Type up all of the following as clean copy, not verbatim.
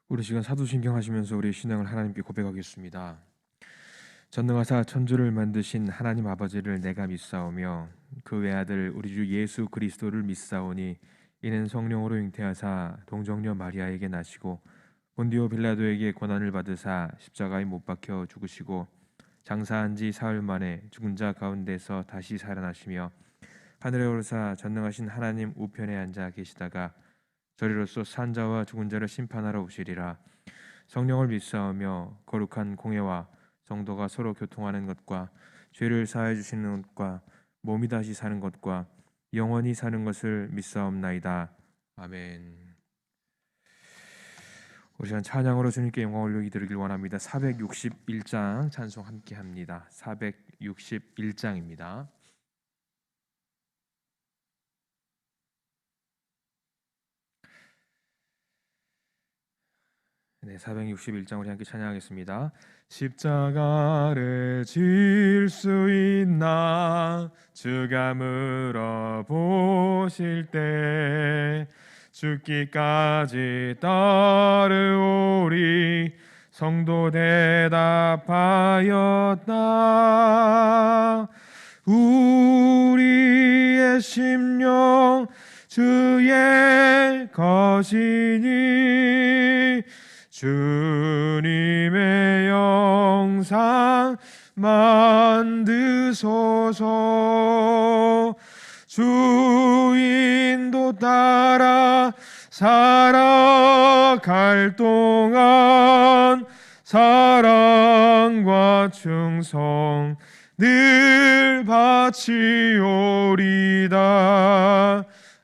우리 시간 사도신경 하시면서 우리의 신앙을 하나님께 고백하겠습니다. 전능하사 천주를 만드신 하나님 아버지를 내가 믿사오며 그 외아들 우리 주 예수 그리스도를 믿사오니 이는 성령으로 잉태하사 동정녀 마리아에게 나시고 본디오 빌라도에게 고난을 받으사 십자가에 못 박혀 죽으시고 장사한 지 사흘 만에 죽은 자 가운데서 다시 살아나시며 하늘에 오르사 전능하신 하나님 우편에 앉아 계시다가 저리로서 산 자와 죽은 자를 심판하러 오시리라. 성령을 믿사오며 거룩한 공예와 성도가 서로 교통하는 것과 죄를 사하여 주시는 것과 몸이 다시 사는 것과 영원히 사는 것을 믿사옵나이다. 아멘. 우리 시간 찬양으로 주님께 영광 올리기 드리길 원합니다. 461장 찬송 함께 합니다. 461장입니다. 네, 461장 우리 함께 찬양하겠습니다. 십자가를 질 수 있나 주가 물어보실 때 죽기까지 따르오리 성도 대답하였다. 우리의 심령 주의 것이니 주님의 영상 만드소서. 주인도 따라 살아갈 동안 사랑과 충성 늘 바치오리다.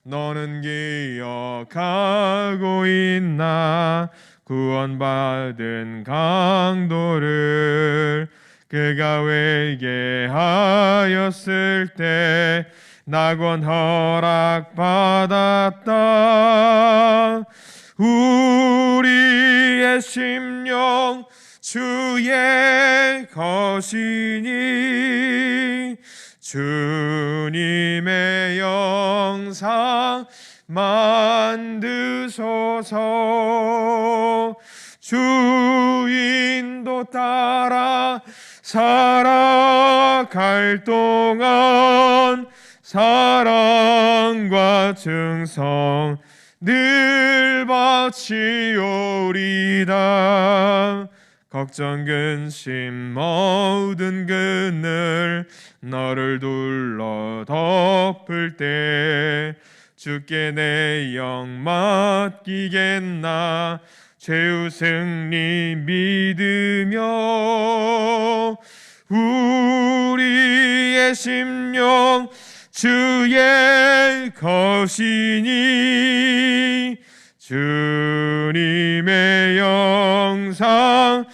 너는 기억하고 있나 구원받은 강도를 그가 회개하였을 때 낙원 허락받았다. 우리의 심령 주의 것이니 주님의 영상 만드소서. 주인도 따라 살아갈 동안 사랑과 충성 늘 바치오리다. 걱정 근심 모든 그늘 너를 둘러 덮을 때 주께 내 영 맡기겠나. 최후 승리 믿으며 우리의 심령 주의 것이니 주님의 영상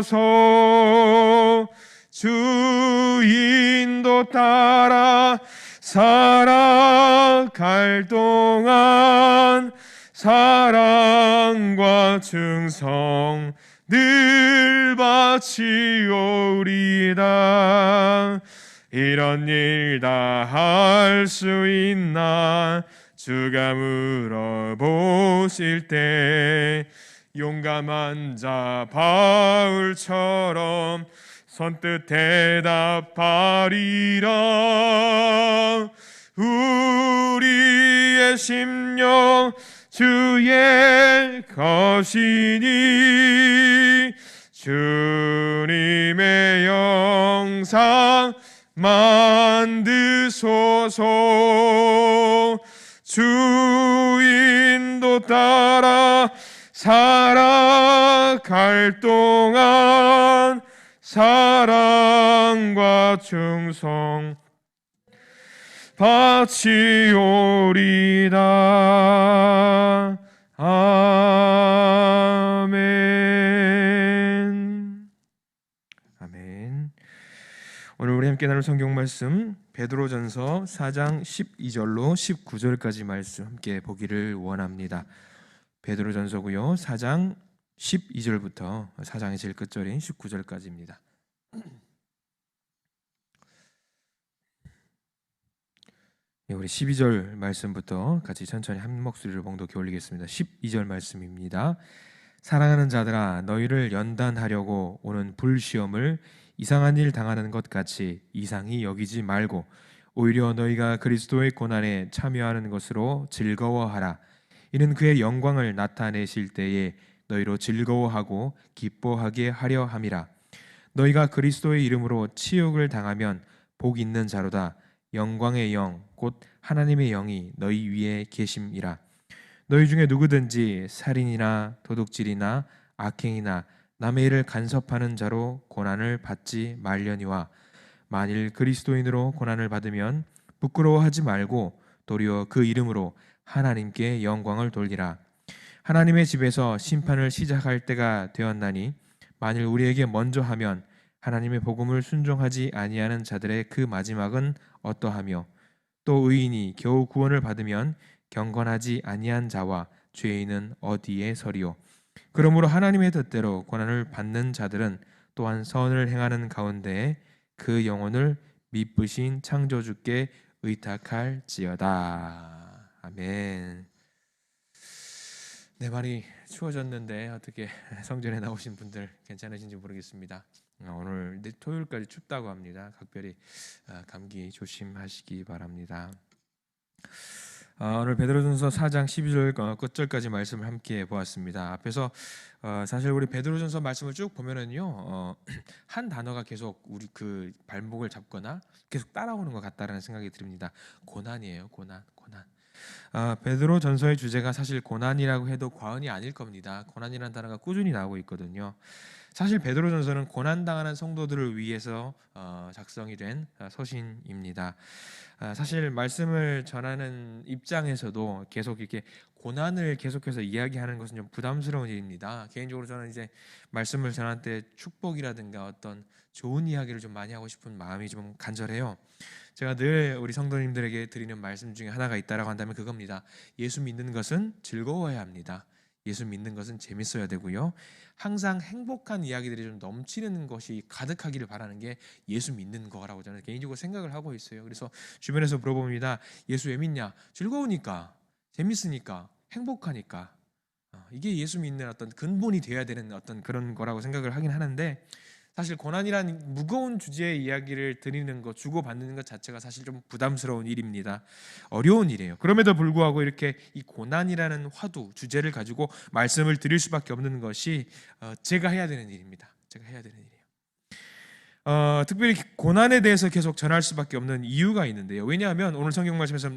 만드소서. 주인도 따라 살아갈 동안 사랑과 충성 늘 바치오리다. 이런 일 다 할 수 있나 주가 물어보실 때 용감한 자 바울처럼 선뜻 대답하리라. 우리의 심령 주의 것이니 주님의 영상 만드소서. 주인도 따라 살아갈 동안 사랑과 충성 바치오리다. 아멘. 아멘. 오늘 우리 함께 나눌 성경 말씀 베드로전서 4장 12절로 19절까지 말씀 함께 보기를 원합니다. 베드로전서고요. 4장 12절부터 4장의 제일 끝절인 19절까지입니다. 예, 우리 12절 말씀부터 같이 천천히 한 목소리로 봉독해 올리겠습니다. 12절 말씀입니다. 사랑하는 자들아, 너희를 연단하려고 오는 불시험을 이상한 일 당하는 것 같이 이상히 여기지 말고 오히려 너희가 그리스도의 고난에 참여하는 것으로 즐거워하라. 이는 그의 영광을 나타내실 때에 너희로 즐거워하고 기뻐하게 하려 함이라. 너희가 그리스도의 이름으로 치욕을 당하면 복 있는 자로다. 영광의 영 곧 하나님의 영이 너희 위에 계심이라. 너희 중에 누구든지 살인이나 도둑질이나 악행이나 남의 일을 간섭하는 자로 고난을 받지 말려니와 만일 그리스도인으로 고난을 받으면 부끄러워하지 말고 도리어 그 이름으로 하나님께 영광을 돌리라. 하나님의 집에서 심판을 시작할 때가 되었나니 만일 우리에게 먼저 하면 하나님의 복음을 순종하지 아니하는 자들의 그 마지막은 어떠하며 또 의인이 겨우 구원을 받으면 경건하지 아니한 자와 죄인은 어디에 서리요. 그러므로 하나님의 뜻대로 고난을 받는 자들은 또한 선을 행하는 가운데 그 영혼을 미쁘신 창조주께 의탁할지어다. 아멘. 내 말이 추워졌는데 어떻게 성전에 나오신 분들 괜찮으신지 모르겠습니다. 오늘 토요일까지 춥다고 합니다. 각별히 감기 조심하시기 바랍니다. 오늘 베드로전서 4장 12절 끝절까지 말씀을 함께 보았습니다. 앞에서 사실 우리 베드로전서 말씀을 쭉 보면은요, 한 단어가 계속 우리 그 발목을 잡거나 계속 따라오는 것 같다라는 생각이 듭니다. 고난이에요, 고난. 베드로 전서의 주제가 사실 고난이라고 해도 과언이 아닐 겁니다. 고난이라는 단어가 꾸준히 나오고 있거든요. 사실 베드로 전서는 고난당하는 성도들을 위해서 작성이 된 서신입니다. 사실 말씀을 전하는 입장에서도 계속 이렇게 고난을 계속해서 이야기하는 것은 좀 부담스러운 일입니다. 개인적으로 저는 이제 말씀을 전할 때 축복이라든가 어떤 좋은 이야기를 좀 많이 하고 싶은 마음이 좀 간절해요. 제가 늘 우리 성도님들에게 드리는 말씀 중에 하나가 있다라고 한다면 그겁니다. 예수 믿는 것은 즐거워야 합니다. 예수 믿는 것은 재밌어야 되고요. 항상 행복한 이야기들이 좀 넘치는 것이 가득하기를 바라는 게 예수 믿는 거라고 저는 개인적으로 생각을 하고 있어요. 그래서 주변에서 물어봅니다. 예수 왜 믿냐? 즐거우니까, 재밌으니까, 행복하니까. 이게 예수 믿는 어떤 근본이 되어야 되는 어떤 그런 거라고 생각을 하긴 하는데, 사실 고난이란 무거운 주제의 이야기를 드리는 것, 주고받는 것 자체가 사실 좀 부담스러운 일입니다. 어려운 일이에요. 그럼에도 불구하고 이렇게 이 고난이라는 화두, 주제를 가지고 말씀을 드릴 수밖에 없는 것이 제가 해야 되는 일입니다. 제가 해야 되는 일이에요. 특별히 고난에 대해서 계속 전할 수밖에 없는 이유가 있는데요. 왜냐하면 오늘 성경 말씀에서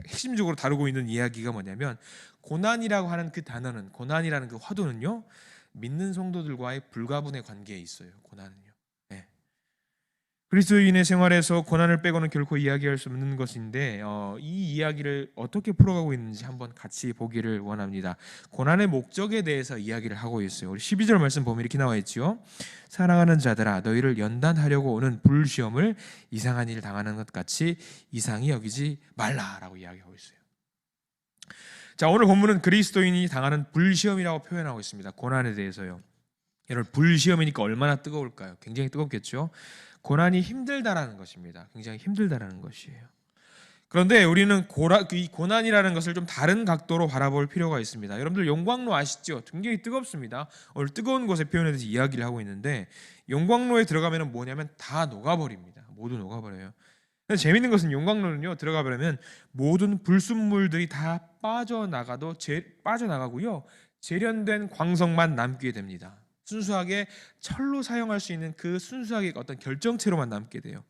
핵심적으로 다루고 있는 이야기가 뭐냐면 고난이라고 하는 그 단어는, 고난이라는 그 화두는요, 믿는 성도들과의 불가분의 관계에 있어요. 고난은요. 네. 그리스도인의 생활에서 고난을 빼고는 결코 이야기할 수 없는 것인데 이 이야기를 어떻게 풀어가고 있는지 한번 같이 보기를 원합니다. 고난의 목적에 대해서 이야기를 하고 있어요. 우리 12절 말씀 보면 이렇게 나와 있죠. 사랑하는 자들아, 너희를 연단하려고 오는 불시험을 이상한 일 당하는 것 같이 이상히 여기지 말라라고 이야기하고 있어요. 자, 오늘 본문은 그리스도인이 당하는 불시험이라고 표현하고 있습니다. 고난에 대해서요. 여러분, 불시험이니까 얼마나 뜨거울까요? 굉장히 뜨겁겠죠. 고난이 힘들다라는 것입니다. 굉장히 힘들다라는 것이에요. 그런데 우리는 이 고난이라는 것을 좀 다른 각도로 바라볼 필요가 있습니다. 여러분들 용광로 아시죠? 굉장히 뜨겁습니다. 오늘 뜨거운 곳의 표현에 대해서 이야기를 하고 있는데, 용광로에 들어가면 뭐냐면 다 녹아버립니다. 모두 녹아버려요. 재밌는 것은 용광로는요, 들어가 버리면 모든 불순물들이 다 빠져나가고요, 재련된 광석만 남게 됩니다. 순수하게 철로 사용할 수 있는 그 순수하게 어떤 결정체로만 남게 돼요.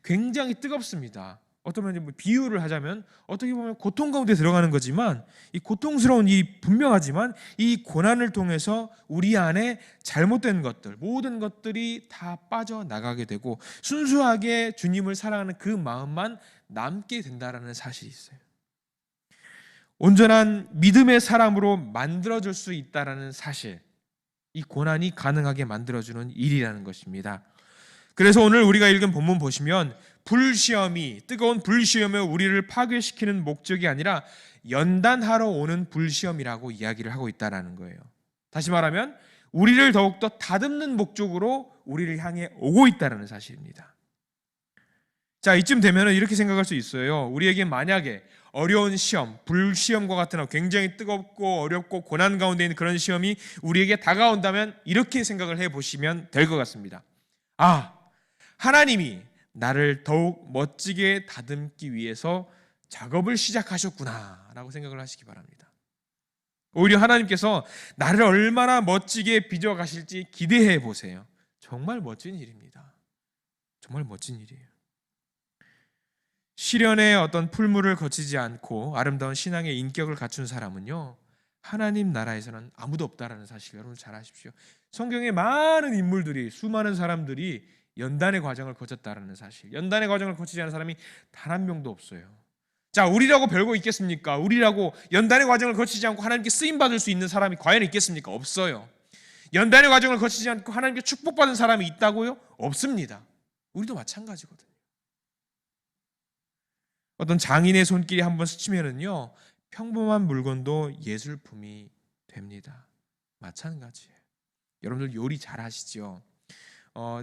굉장히 뜨겁습니다. 어떤 비유를 하자면 어떻게 보면 고통 가운데 들어가는 거지만, 이 고통스러운 일이 분명하지만 이 고난을 통해서 우리 안에 잘못된 것들, 모든 것들이 다 빠져나가게 되고 순수하게 주님을 사랑하는 그 마음만 남게 된다라는 사실이 있어요. 온전한 믿음의 사람으로 만들어줄 수 있다라는 사실, 이 고난이 가능하게 만들어주는 일이라는 것입니다. 그래서 오늘 우리가 읽은 본문 보시면 뜨거운 불시험이 우리를 파괴시키는 목적이 아니라 연단하러 오는 불시험이라고 이야기를 하고 있다는 거예요. 다시 말하면 우리를 더욱더 다듬는 목적으로 우리를 향해 오고 있다는 사실입니다. 자, 이쯤 되면 이렇게 생각할 수 있어요. 우리에게 만약에 어려운 시험, 불시험과 같은 굉장히 뜨겁고 어렵고 고난 가운데 있는 그런 시험이 우리에게 다가온다면 이렇게 생각을 해보시면 될 것 같습니다. 아, 하나님이 나를 더욱 멋지게 다듬기 위해서 작업을 시작하셨구나 라고 생각을 하시기 바랍니다. 오히려 하나님께서 나를 얼마나 멋지게 빚어가실지 기대해 보세요. 정말 멋진 일입니다. 정말 멋진 일이에요. 시련의 어떤 풀물을 거치지 않고 아름다운 신앙의 인격을 갖춘 사람은요, 하나님 나라에서는 아무도 없다라는 사실 여러분 잘 아십시오. 성경에 많은 인물들이, 수많은 사람들이 연단의 과정을 거쳤다라는 사실, 연단의 과정을 거치지 않은 사람이 단 한 명도 없어요. 자, 우리라고 별거 있겠습니까? 우리라고 연단의 과정을 거치지 않고 하나님께 쓰임받을 수 있는 사람이 과연 있겠습니까? 없어요. 연단의 과정을 거치지 않고 하나님께 축복받은 사람이 있다고요? 없습니다. 우리도 마찬가지거든요. 어떤 장인의 손길이 한번 스치면은요, 평범한 물건도 예술품이 됩니다. 마찬가지예요. 여러분들 요리 잘 하시죠?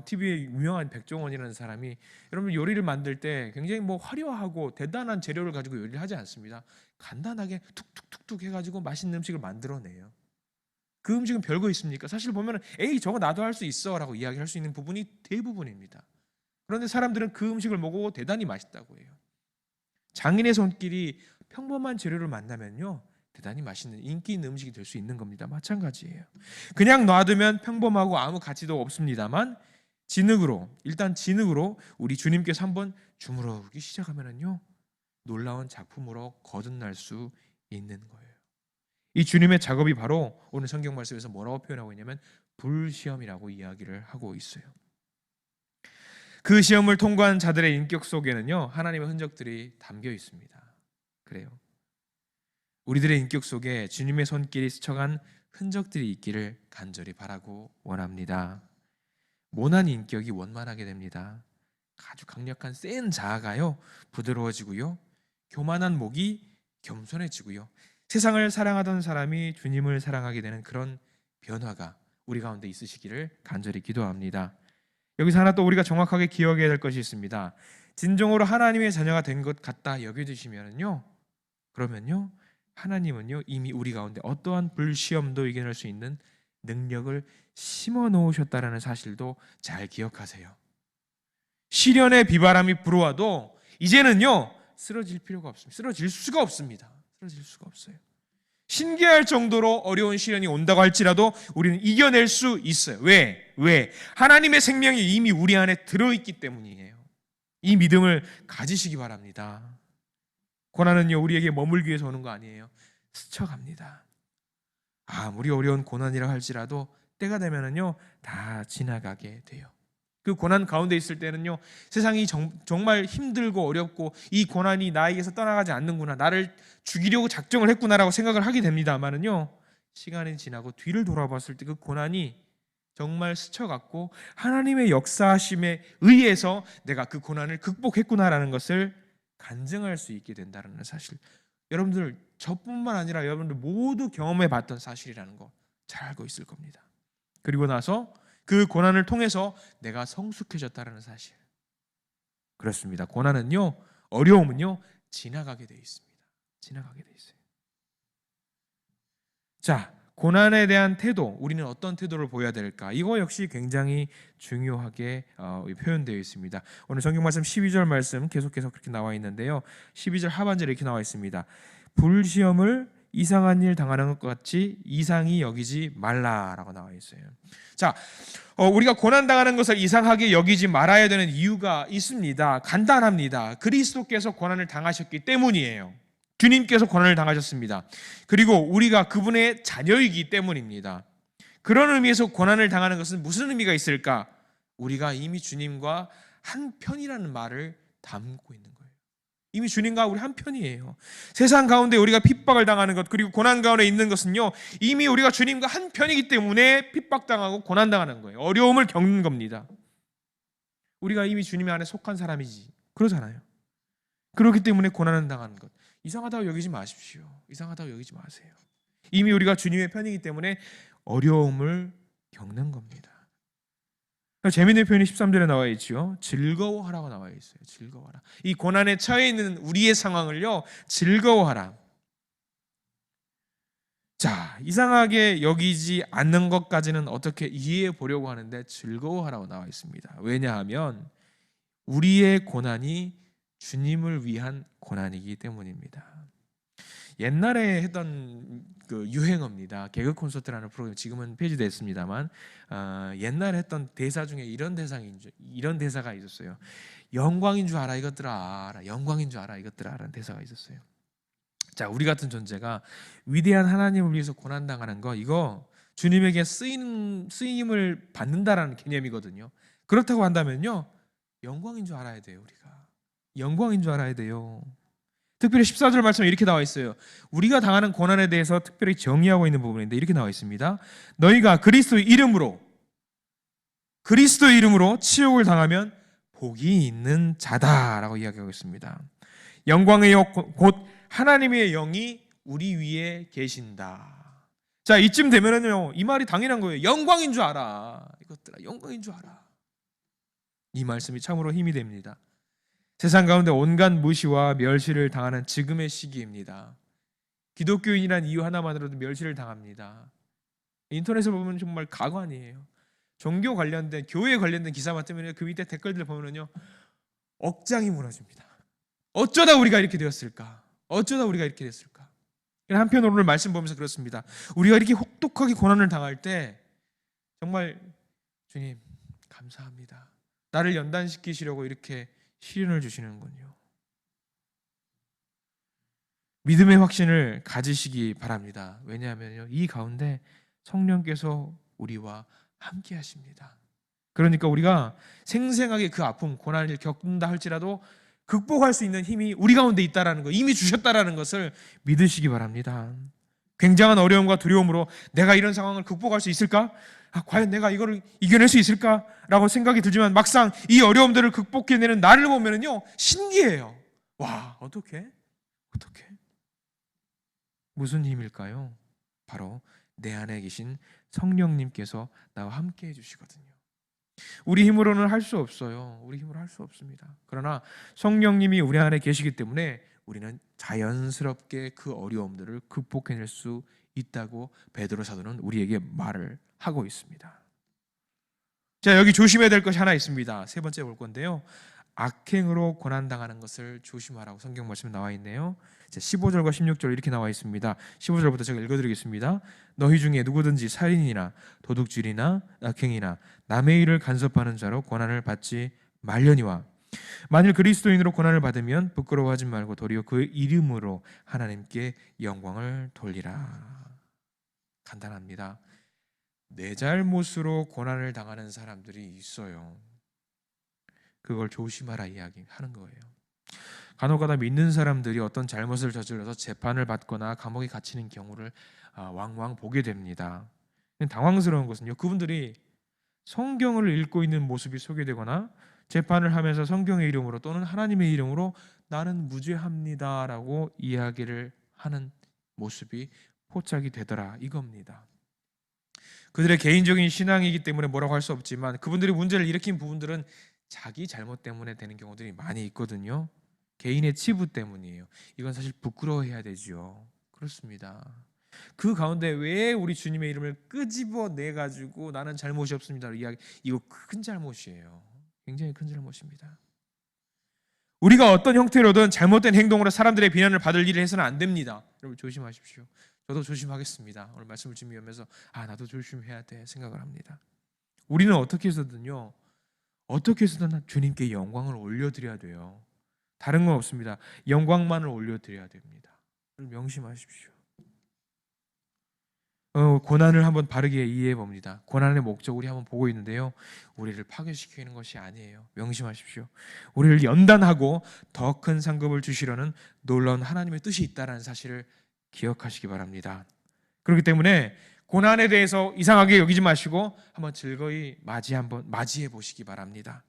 TV에 유명한 백종원이라는 사람이 여러분 요리를 만들 때 굉장히 화려하고 대단한 재료를 가지고 요리를 하지 않습니다. 간단하게 툭툭툭툭 해가지고 맛있는 음식을 만들어내요. 그 음식은 별거 있습니까? 사실 보면 에이 저거 나도 할 수 있어 라고 이야기할 수 있는 부분이 대부분입니다. 그런데 사람들은 그 음식을 먹고 대단히 맛있다고 해요. 장인의 손길이 평범한 재료를 만나면요, 대단히 맛있는 인기 있는 음식이 될 수 있는 겁니다. 마찬가지예요. 그냥 놔두면 평범하고 아무 가치도 없습니다만 일단 진흙으로 우리 주님께서 한번 주무르기 시작하면은요, 놀라운 작품으로 거듭날 수 있는 거예요. 이 주님의 작업이 바로 오늘 성경 말씀에서 뭐라고 표현하고 있냐면 불시험이라고 이야기를 하고 있어요. 그 시험을 통과한 자들의 인격 속에는요, 하나님의 흔적들이 담겨 있습니다. 그래요. 우리들의 인격 속에 주님의 손길이 스쳐간 흔적들이 있기를 간절히 바라고 원합니다. 모난 인격이 원만하게 됩니다. 아주 강력한 센 자아가요, 부드러워지고요, 교만한 목이 겸손해지고요, 세상을 사랑하던 사람이 주님을 사랑하게 되는 그런 변화가 우리 가운데 있으시기를 간절히 기도합니다. 여기서 하나 또 우리가 정확하게 기억해야 될 것이 있습니다. 진정으로 하나님의 자녀가 된 것 같다 여겨지시면요, 그러면요, 하나님은요 이미 우리 가운데 어떠한 불시험도 이겨낼 수 있는 능력을 심어 놓으셨다라는 사실도 잘 기억하세요. 시련의 비바람이 불어와도 이제는요 쓰러질 필요가 없습니다. 쓰러질 수가 없습니다. 쓰러질 수가 없어요. 신기할 정도로 어려운 시련이 온다고 할지라도 우리는 이겨낼 수 있어요. 왜? 하나님의 생명이 이미 우리 안에 들어있기 때문이에요. 이 믿음을 가지시기 바랍니다. 고난은요 우리에게 머물기 위해서 오는 거 아니에요. 스쳐갑니다. 아무리 어려운 고난이라 할지라도 때가 되면은요 다 지나가게 돼요. 그 고난 가운데 있을 때는요, 세상이 정말 힘들고 어렵고 이 고난이 나에게서 떠나가지 않는구나, 나를 죽이려고 작정을 했구나라고 생각을 하게 됩니다만은요, 시간이 지나고 뒤를 돌아봤을 때 그 고난이 정말 스쳐갔고 하나님의 역사하심에 의해서 내가 그 고난을 극복했구나라는 것을 간증할 수 있게 된다는 사실, 여러분들 저뿐만 아니라 여러분들 모두 경험해 봤던 사실이라는 거 잘 알고 있을 겁니다. 그리고 나서 그 고난을 통해서 내가 성숙해졌다는 사실, 그렇습니다. 고난은요, 어려움은요 지나가게 돼 있습니다. 지나가게 돼 있어요. 자, 고난에 대한 태도, 우리는 어떤 태도를 보여야 될까? 이거 역시 굉장히 중요하게 표현되어 있습니다. 오늘 성경 말씀 12절 말씀 계속해서 그렇게 나와 있는데요, 12절 하반절에 이렇게 나와 있습니다. 불시험을 이상한 일 당하는 것 같이 이상히 여기지 말라라고 나와 있어요. 자, 우리가 고난 당하는 것을 이상하게 여기지 말아야 되는 이유가 있습니다. 간단합니다. 그리스도께서 고난을 당하셨기 때문이에요. 주님께서 고난을 당하셨습니다. 그리고 우리가 그분의 자녀이기 때문입니다. 그런 의미에서 고난을 당하는 것은 무슨 의미가 있을까? 우리가 이미 주님과 한 편이라는 말을 담고 있는 거예요. 이미 주님과 우리 한 편이에요. 세상 가운데 우리가 핍박을 당하는 것, 그리고 고난 가운데 있는 것은요, 이미 우리가 주님과 한 편이기 때문에 핍박당하고 고난당하는 거예요. 어려움을 겪는 겁니다. 우리가 이미 주님 안에 속한 사람이지, 그러잖아요. 그렇기 때문에 고난을 당하는 것, 이상하다고 여기지 마십시오. 이상하다고 여기지 마세요. 이미 우리가 주님의 편이기 때문에 어려움을 겪는 겁니다. 재미있는 표현이 13절에 나와 있죠. 즐거워하라고 나와 있어요. 즐거워하라. 이 고난에 처해 있는 우리의 상황을요, 즐거워하라. 자, 이상하게 여기지 않는 것까지는 어떻게 이해해 보려고 하는데 즐거워하라고 나와 있습니다. 왜냐하면 우리의 고난이 주님을 위한 고난이기 때문입니다. 옛날에 했던 그 유행어입니다. 개그 콘서트라는 프로그램, 지금은 폐지됐습니다만 옛날에 했던 대사 중에 이런 대사가 있었어요. 영광인 줄 알아 이것들아, 영광인 줄 알아 이것들아 라는 대사가 있었어요. 자, 우리 같은 존재가 위대한 하나님을 위해서 고난당하는 거, 이거 주님에게 쓰임을 받는다라는 개념이거든요. 그렇다고 한다면요, 영광인 줄 알아야 돼요. 우리가 영광인 줄 알아야 돼요. 특별히 14절 말씀에 이렇게 나와 있어요. 우리가 당하는 고난에 대해서 특별히 정의하고 있는 부분인데 이렇게 나와 있습니다. 너희가 그리스도의 이름으로 치욕을 당하면 복이 있는 자다라고 이야기하고 있습니다. 영광의 영, 곧 하나님의 영이 우리 위에 계신다. 자, 이쯤 되면은요, 이 말이 당연한 거예요. 영광인 줄 알아. 이것들아, 영광인 줄 알아. 이 말씀이 참으로 힘이 됩니다. 세상 가운데 온갖 무시와 멸시를 당하는 지금의 시기입니다. 기독교인이란 이유 하나만으로도 멸시를 당합니다. 인터넷을 보면 정말 가관이에요. 종교 관련된, 교회 관련된 기사만 뜨면 그 밑에 댓글들 보면요, 억장이 무너집니다. 어쩌다 우리가 이렇게 되었을까? 어쩌다 우리가 이렇게 됐을까? 한편 오늘 말씀 보면서 그렇습니다. 우리가 이렇게 혹독하게 고난을 당할 때 정말 주님 감사합니다. 나를 연단시키시려고 이렇게 시련을 주시는군요. 믿음의 확신을 가지시기 바랍니다. 왜냐하면요, 이 가운데 성령께서 우리와 함께 하십니다. 그러니까 우리가 생생하게 그 아픔, 고난을 겪는다 할지라도 극복할 수 있는 힘이 우리 가운데 있다라는 거, 이미 주셨다라는 것을 믿으시기 바랍니다. 굉장한 어려움과 두려움으로 내가 이런 상황을 극복할 수 있을까? 과연 내가 이거를 이겨낼 수 있을까? 라고 생각이 들지만 막상 이 어려움들을 극복해내는 나를 보면은요, 신기해요. 와, 어떻게? 무슨 힘일까요? 바로 내 안에 계신 성령님께서 나와 함께 해주시거든요. 우리 힘으로는 할 수 없어요. 우리 힘으로 할 수 없습니다. 그러나 성령님이 우리 안에 계시기 때문에 우리는 자연스럽게 그 어려움들을 극복해낼 수 있다고 베드로 사도는 우리에게 말을 하고 있습니다. 자, 여기 조심해야 될 것이 하나 있습니다. 세 번째 볼 건데요, 악행으로 고난당하는 것을 조심하라고 성경 말씀에 나와 있네요. 15절과 16절 이렇게 나와 있습니다. 15절부터 제가 읽어드리겠습니다. 너희 중에 누구든지 살인이나 도둑질이나 악행이나 남의 일을 간섭하는 자로 고난을 받지 말려니와 만일 그리스도인으로 고난을 받으면 부끄러워하지 말고 도리어 그 이름으로 하나님께 영광을 돌리라. 간단합니다. 내 잘못으로 고난을 당하는 사람들이 있어요. 그걸 조심하라 이야기하는 거예요. 간혹가다 믿는 사람들이 어떤 잘못을 저질러서 재판을 받거나 감옥에 갇히는 경우를 왕왕 보게 됩니다. 당황스러운 것은요, 그분들이 성경을 읽고 있는 모습이 소개되거나 재판을 하면서 성경의 이름으로 또는 하나님의 이름으로 나는 무죄합니다라고 이야기를 하는 모습이 포착이 되더라 이겁니다. 그들의 개인적인 신앙이기 때문에 뭐라고 할 수 없지만 그분들이 문제를 일으킨 부분들은 자기 잘못 때문에 되는 경우들이 많이 있거든요. 개인의 치부 때문이에요. 이건 사실 부끄러워해야 되죠. 그렇습니다. 그 가운데 왜 우리 주님의 이름을 끄집어내 가지고 나는 잘못이 없습니다 이야기, 이거 큰 잘못이에요. 굉장히 큰 잘못입니다. 우리가 어떤 형태로든 잘못된 행동으로 사람들의 비난을 받을 일을 해서는 안 됩니다. 여러분 조심하십시오. 저도 조심하겠습니다. 오늘 말씀을 준비하면서 나도 조심해야 돼 생각을 합니다. 우리는 어떻게 해서든 주님께 영광을 올려드려야 돼요. 다른 건 없습니다. 영광만을 올려드려야 됩니다. 명심하십시오. 고난을 한번 바르게 이해해 봅니다. 고난의 목적 우리 한번 보고 있는데요, 우리를 파괴시키는 것이 아니에요. 명심하십시오. 우리를 연단하고 더 큰 상급을 주시려는 놀라운 하나님의 뜻이 있다는 사실을 기억하시기 바랍니다. 그렇기 때문에 고난에 대해서 이상하게 여기지 마시고 한번 즐거이 맞이해 보시기 바랍니다.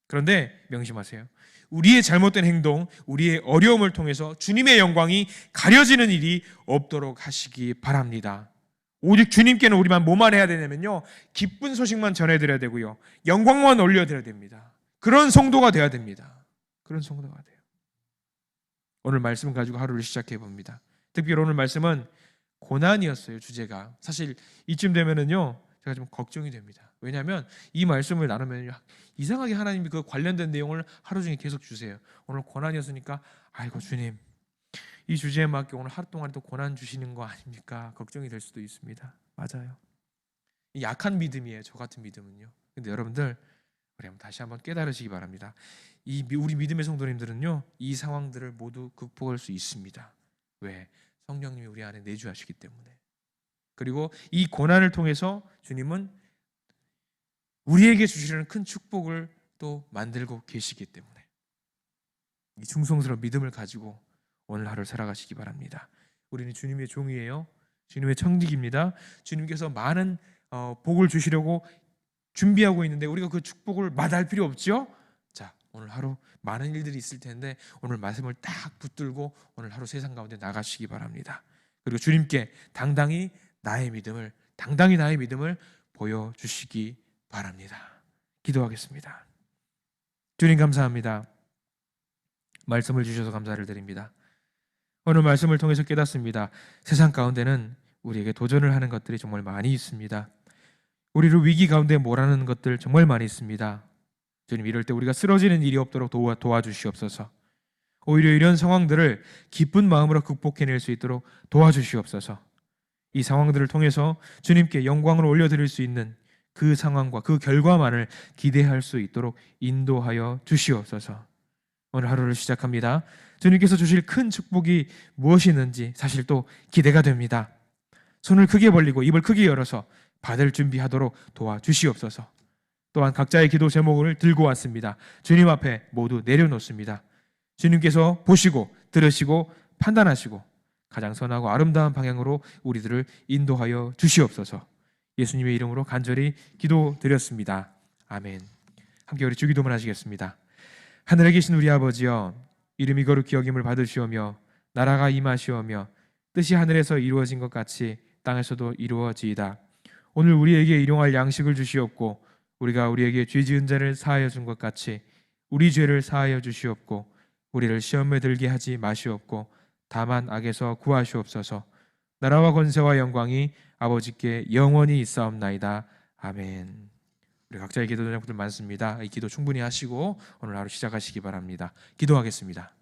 그런데 명심하세요. 우리의 잘못된 행동, 우리의 어려움을 통해서 주님의 영광이 가려지는 일이 없도록 하시기 바랍니다. 오직 주님께는 우리만 뭐만 해야 되냐면요, 기쁜 소식만 전해드려야 되고요, 영광만 올려드려야 됩니다. 그런 성도가 돼야 됩니다. 그런 성도가 돼요. 오늘 말씀 가지고 하루를 시작해 봅니다. 특별히 오늘 말씀은 고난이었어요. 주제가 사실 이쯤 되면은요 제가 좀 걱정이 됩니다. 왜냐하면 이 말씀을 나누면 이상하게 하나님이 그 관련된 내용을 하루 종일 계속 주세요. 오늘 고난이었으니까 아이고 주님, 이 주제에 맞게 오늘 하루 동안 또 고난 주시는 거 아닙니까? 걱정이 될 수도 있습니다. 맞아요. 이 약한 믿음이에요. 저 같은 믿음은요. 근데 여러분들, 우리 한번 다시 한번 깨달으시기 바랍니다. 우리 믿음의 성도님들은요, 이 상황들을 모두 극복할 수 있습니다. 왜? 성령님이 우리 안에 내주하시기 때문에. 그리고 이 고난을 통해서 주님은 우리에게 주시려는 큰 축복을 또 만들고 계시기 때문에 이 충성스러운 믿음을 가지고 오늘 하루를 살아가시기 바랍니다. 우리는 주님의 종이에요. 주님의 청직입니다. 주님께서 많은 복을 주시려고 준비하고 있는데 우리가 그 축복을 마다할 필요 없죠? 자, 오늘 하루 많은 일들이 있을 텐데 오늘 말씀을 딱 붙들고 오늘 하루 세상 가운데 나가시기 바랍니다. 그리고 주님께 당당히 나의 믿음을 보여주시기 바랍니다. 기도하겠습니다. 주님 감사합니다. 말씀을 주셔서 감사를 드립니다. 오늘 말씀을 통해서 깨닫습니다. 세상 가운데는 우리에게 도전을 하는 것들이 정말 많이 있습니다. 우리를 위기 가운데 몰아넣는 것들 정말 많이 있습니다. 주님, 이럴 때 우리가 쓰러지는 일이 없도록 도와주시옵소서. 오히려 이런 상황들을 기쁜 마음으로 극복해낼 수 있도록 도와주시옵소서. 이 상황들을 통해서 주님께 영광을 올려드릴 수 있는 그 상황과 그 결과만을 기대할 수 있도록 인도하여 주시옵소서. 오늘 하루를 시작합니다. 주님께서 주실 큰 축복이 무엇이 있는지 사실 또 기대가 됩니다. 손을 크게 벌리고 입을 크게 열어서 받을 준비하도록 도와주시옵소서. 또한 각자의 기도 제목을 들고 왔습니다. 주님 앞에 모두 내려놓습니다. 주님께서 보시고 들으시고 판단하시고 가장 선하고 아름다운 방향으로 우리들을 인도하여 주시옵소서. 예수님의 이름으로 간절히 기도드렸습니다. 아멘. 함께 우리 주기도문 하시겠습니다. 하늘에 계신 우리 아버지여, 이름이 거룩히 여김을 받으시오며 나라가 임하시오며 뜻이 하늘에서 이루어진 것 같이 땅에서도 이루어지이다. 오늘 우리에게 일용할 양식을 주시옵고 우리가 우리에게 죄 지은 자를 사하여 준 것 같이 우리 죄를 사하여 주시옵고 우리를 시험에 들게 하지 마시옵고 다만 악에서 구하시옵소서. 나라와 권세와 영광이 아버지께 영원히 있사옵나이다. 아멘. 우리 각자의 기도 제목들 많습니다. 이 기도 충분히 하시고 오늘 하루 시작하시기 바랍니다. 기도하겠습니다.